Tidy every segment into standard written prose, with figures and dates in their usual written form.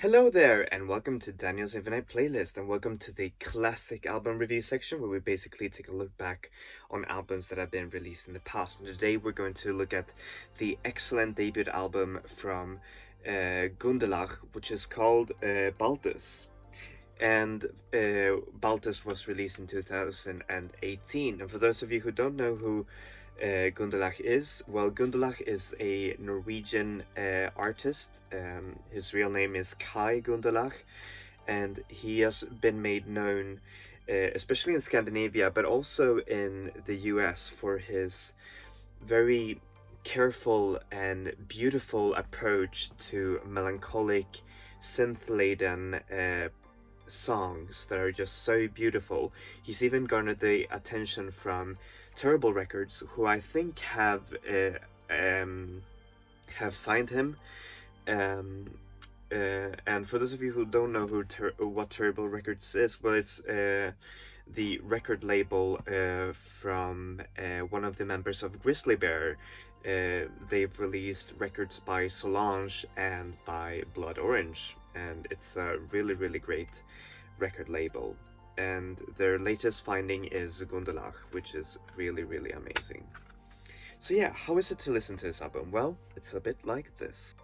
Hello there, and welcome to Daniel's Infinite Playlist, and welcome to the classic album review section where we basically take a look back on albums that have been released in the past. And today we're going to look at the excellent debut album from Gundelach, which is called Baltus. And Baltus was released in 2018. And for those of you who don't know who Gundelach is, well, Gundelach is a Norwegian artist. His real name is Kai Gundelach, and he has been made known, especially in Scandinavia, but also in the US, for his very careful and beautiful approach to melancholic, synth-laden songs that are just so beautiful. He's even garnered the attention from Terrible Records, who I think have signed him. And for those of you who don't know what Terrible Records is, well, it's the record label from one of the members of Grizzly Bear. They've released records by Solange and by Blood Orange, and it's a really, really great record label. And their latest finding is Gundelach, which is really, really amazing. So yeah, how is it to listen to this album? Well, it's a bit like this.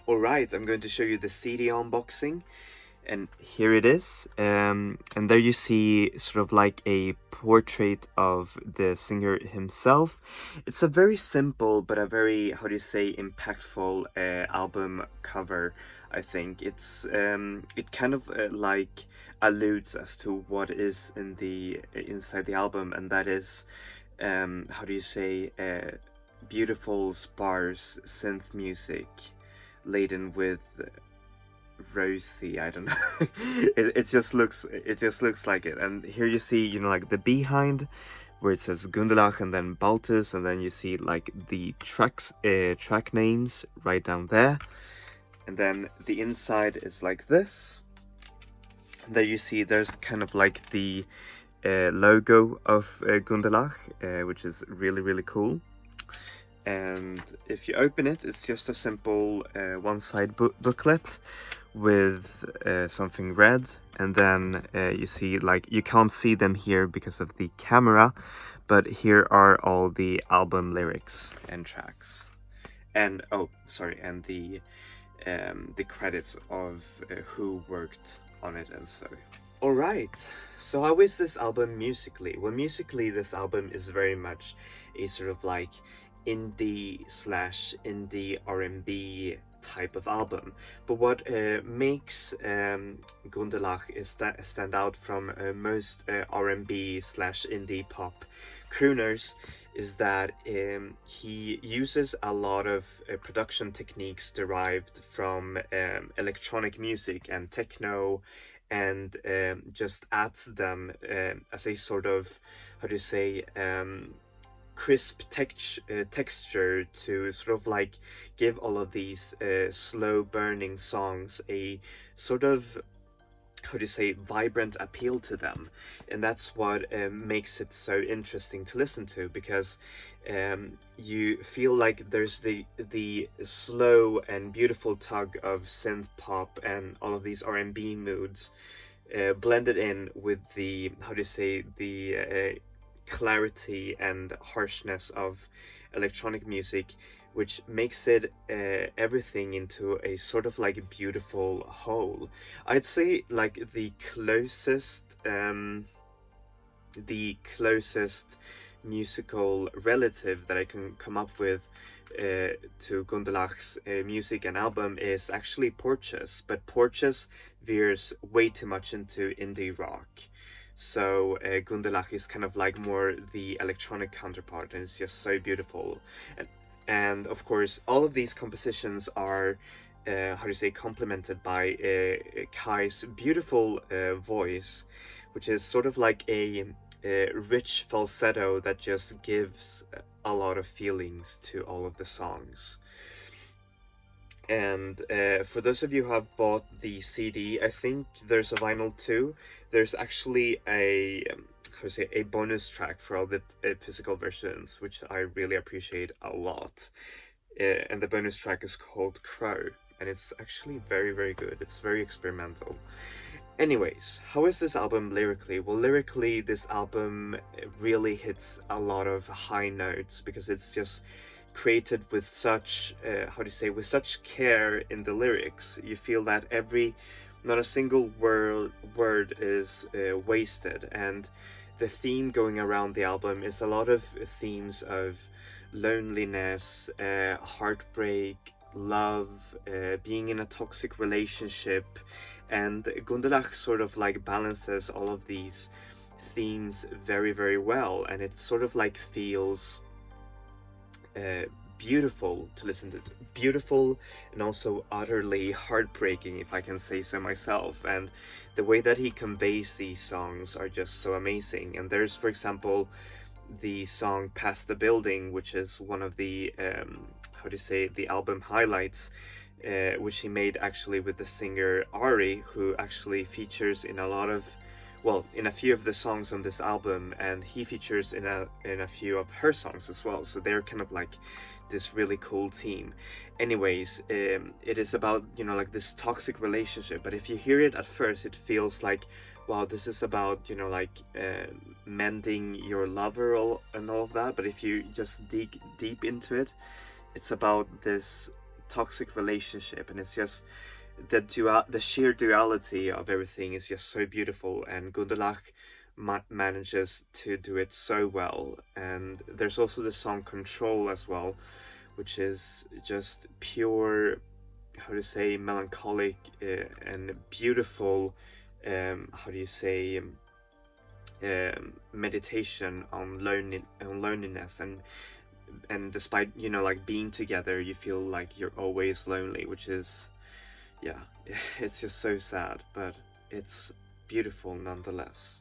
Alright, I'm going to show you the CD unboxing, and here it is. And there you see sort of like a portrait of the singer himself. It's a very simple but a very, how do you say, impactful album cover. I think it's it kind of like alludes as to what is in the inside the album, and that is how do you say, beautiful, sparse synth music laden with rosy, I don't know. it just looks like it. And here you see, you know, like the behind where it says Gundelach and then Baltus, and then you see like the track names right down there. And then the inside is like this. There you see there's kind of like the logo of Gundelach, which is really, really cool. And if you open it, it's just a simple one-side booklet with something red. And then you see, like, you can't see them here because of the camera, but here are all the album lyrics and tracks. And, oh, sorry, and the credits of who worked on it and so. Alright, so how is this album musically? Well, musically this album is very much a sort of like indie R&B type of album. But what makes Gundelach stand out from most R&B indie pop crooners is that he uses a lot of production techniques derived from electronic music and techno, and just adds them as a sort of, how do you say, crisp texture to sort of like give all of these slow burning songs a sort of, how do you say, vibrant appeal to them. And that's what makes it so interesting to listen to, because you feel like there's the slow and beautiful tug of synth pop and all of these R&B moods blended in with the, how do you say, the clarity and harshness of electronic music, which makes it everything into a sort of like a beautiful whole. I'd say like the closest musical relative that I can come up with to Gundelach's music and album is actually Porches, but Porches veers way too much into indie rock. So Gundelach is kind of like more the electronic counterpart, and it's just so beautiful. And of course, all of these compositions are, how do you say, complemented by Kai's beautiful voice, which is sort of like a rich falsetto that just gives a lot of feelings to all of the songs. And for those of you who have bought the CD, I think there's a vinyl too. There's actually a how to say, a bonus track for all the physical versions, which I really appreciate a lot. and the bonus track is called Crow, and it's actually very, very good. It's very experimental. Anyways, how is this album lyrically? Well, lyrically, this album really hits a lot of high notes because it's just created with such, how do you say, with such care in the lyrics. You feel that not a single word is wasted, and the theme going around the album is a lot of themes of loneliness, heartbreak, love, being in a toxic relationship, and Gundelach sort of like balances all of these themes very, very well, and it sort of like feels beautiful to listen to. Beautiful and also utterly heartbreaking, if I can say so myself. And the way that he conveys these songs are just so amazing. And there's, for example, the song Past the Building, which is one of the how do you say, the album highlights, which he made actually with the singer Ari, who actually features in in a few of the songs on this album, and he features in a few of her songs as well. So they're kind of like this really cool team. Anyways, it is about, you know, like this toxic relationship, but if you hear it at first, it feels like, wow, this is about, you know, like mending your lover and all of that. But if you just dig deep into it, it's about this toxic relationship, and it's just the sheer duality of everything is just so beautiful, and Gundelach manages to do it so well. And there's also the song Control as well, which is just pure, how to say, melancholic and beautiful, how do you say, meditation on loneliness, and despite, you know, like being together, you feel like you're always lonely, which is, yeah, it's just so sad, but it's beautiful nonetheless.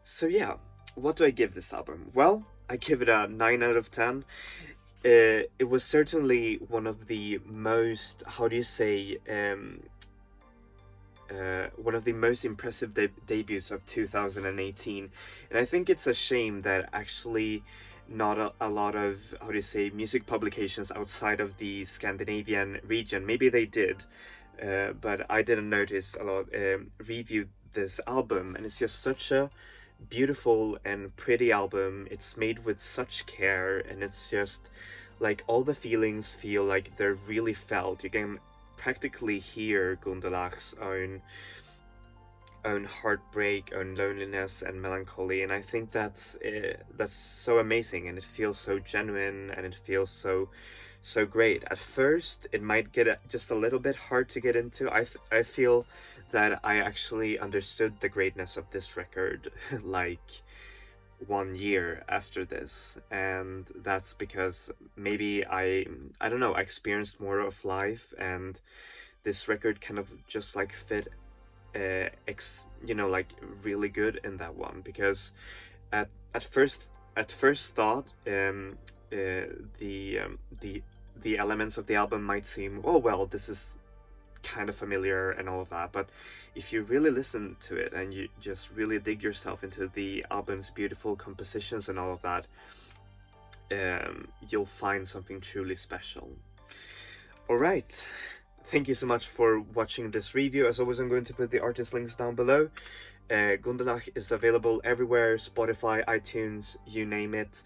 So yeah, what do I give this album? Well, I give it a 9 out of 10. It was certainly one of the most, how do you say, one of the most impressive debuts of 2018. And I think it's a shame that actually not a lot of, how do you say, music publications outside of the Scandinavian region, maybe they did, but I didn't notice a lot, reviewed this album. And it's just such a beautiful and pretty album. It's made with such care, and it's just like all the feelings feel like they're really felt. You can practically hear Gundelach's own heartbreak, own loneliness and melancholy, and I think that's so amazing, and it feels so genuine, and it feels so great. At first, it might get just a little bit hard to get into. I feel that I actually understood the greatness of this record like 1 year after this, and that's because maybe I don't know, I experienced more of life, and this record kind of just like fit you know, like really good in that one, because at first thought, the elements of the album might seem, oh well, this is kind of familiar and all of that, but if you really listen to it and you just really dig yourself into the album's beautiful compositions and all of that, you'll find something truly special. All right, thank you so much for watching this review. As always, I'm going to put the artist links down below. Gundelach is available everywhere, Spotify, iTunes, you name it.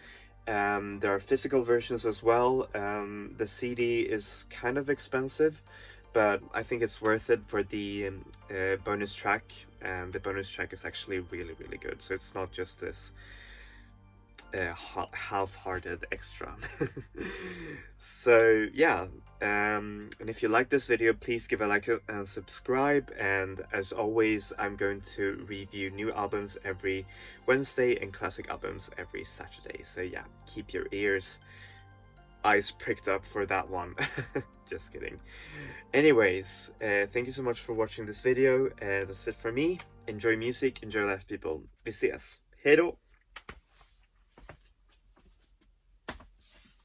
There are physical versions as well. The CD is kind of expensive, but I think it's worth it for the bonus track, and the bonus track is actually really, really good. So it's not just this half-hearted extra. So yeah, and if you like this video, please give a like and subscribe, and as always, I'm going to review new albums every Wednesday and classic albums every Saturday. So yeah, keep your eyes pricked up for that one. Just kidding. Anyways, thank you so much for watching this video. That's it for me. Enjoy music, enjoy life, people. Vi ses. Hej då!